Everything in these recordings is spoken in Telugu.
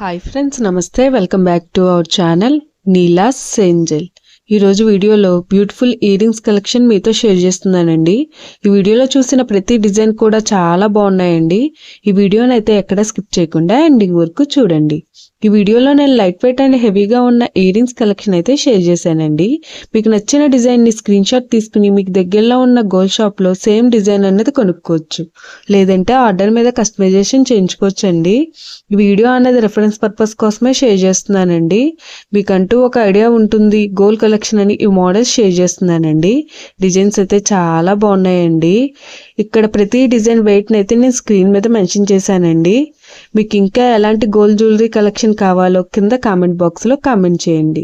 హాయ్ ఫ్రెండ్స్, నమస్తే. Welcome back to our channel Neela's Angel. ఈరోజు వీడియోలో బ్యూటిఫుల్ ఇయర్ రింగ్స్ కలెక్షన్ మీతో షేర్ చేస్తున్నానండి. ఈ వీడియోలో చూసిన ప్రతి డిజైన్ కూడా చాలా బాగున్నాయండి. ఈ వీడియోని అయితే ఎక్కడ స్కిప్ చేయకుండా ఎండింగ్ వరకు చూడండి. ఈ వీడియోలో నేను లైట్ వెయిట్ అండ్ హెవీగా ఉన్న ఇయర్ రింగ్స్ కలెక్షన్ అయితే షేర్ చేశానండి. మీకు నచ్చిన డిజైన్ని స్క్రీన్ షాట్ తీసుకుని మీకు దగ్గరలో ఉన్న గోల్డ్ షాప్లో సేమ్ డిజైన్ అనేది కొనుక్కోవచ్చు, లేదంటే ఆర్డర్ మీద కస్టమైజేషన్ చేయించుకోవచ్చు అండి. ఈ వీడియో అనేది రెఫరెన్స్ పర్పస్ కోసమే షేర్ చేస్తున్నానండి. మీకంటూ ఒక ఐడియా ఉంటుంది గోల్డ్ కలెక్షన్ అని ఈ మోడల్స్ షేర్ చేస్తున్నానండి. డిజైన్స్ అయితే చాలా బాగున్నాయండి. ఇక్కడ ప్రతి డిజైన్ వెయిట్ని అయితే నేను స్క్రీన్ మీద మెన్షన్ చేశానండి. మీకు ఇంకా ఎలాంటి గోల్డ్ జ్యువెలరీ కలెక్షన్ కావాలో కింద కామెంట్ బాక్స్లో కామెంట్ చేయండి.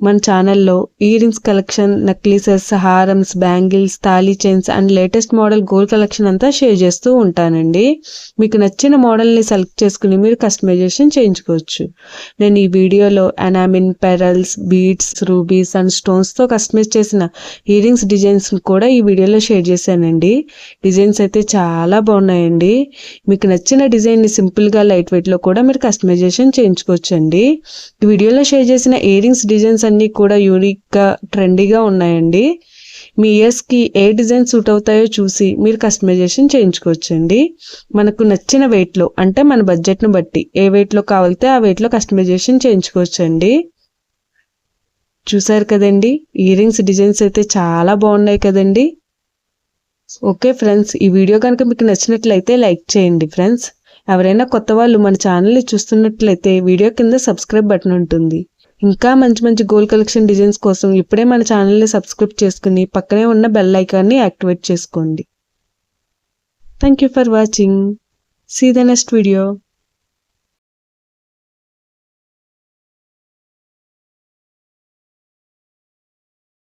మన ఛానల్లో ఇయర్ రింగ్స్ కలెక్షన్, నెక్లెసెస్, హారమ్స్, బ్యాంగిల్స్, తాళీ chains and latest model gold collection అంతా షేర్ చేస్తూ ఉంటానండి. మీకు నచ్చిన మోడల్ని సెలెక్ట్ చేసుకుని మీరు కస్టమైజేషన్ చేయించుకోవచ్చు. నేను ఈ వీడియోలో enamel, pearls, beads, rubies and స్టోన్స్తో కస్టమైజ్ చేసిన ఇయర్ రింగ్స్ డిజైన్స్ కూడా ఈ వీడియోలో షేర్ చేశానండి. డిజైన్స్ అయితే చాలా బాగున్నాయండి. మీకు నచ్చిన డిజైన్ని సింపుల్గా లైట్ వెయిట్లో కూడా మీరు కస్టమైజేషన్ చేయించుకోవచ్చు అండి. ఈ వీడియోలో షేర్ చేసిన ఇయర్ రింగ్స్ డిజైన్స్ అన్నీ కూడా యూనిక్గా, ట్రెండీగా ఉన్నాయండి. మీ ఇయర్స్కి ఏ డిజైన్ సూట్ అవుతాయో చూసి మీరు కస్టమైజేషన్ చేయించుకోవచ్చండి. మనకు నచ్చిన వెయిట్లో, అంటే మన బడ్జెట్ను బట్టి ఏ వెయిట్లో కావాలితే ఆ వెయిట్లో కస్టమైజేషన్ చేయించుకోవచ్చండి. చూసారు కదండి, ఇయర్ రింగ్స్ డిజైన్స్ అయితే చాలా బాగున్నాయి కదండి. ఓకే ఫ్రెండ్స్, ఈ వీడియో కనుక మీకు నచ్చినట్లయితే లైక్ చేయండి ఫ్రెండ్స్. ఎవరైనా కొత్త వాళ్ళు మన ఛానల్ని చూస్తున్నట్లయితే వీడియో కింద సబ్స్క్రైబ్ బటన్ ఉంటుంది. ఇంకా మంచి మంచి గోల్డ్ కలెక్షన్ డిజైన్స్ కోసం ఇప్పుడే మన ఛానల్ని సబ్స్క్రైబ్ చేసుకుని పక్కనే ఉన్న బెల్ ఐకాన్ని యాక్టివేట్ చేసుకోండి. Thank you for watching. See the next video.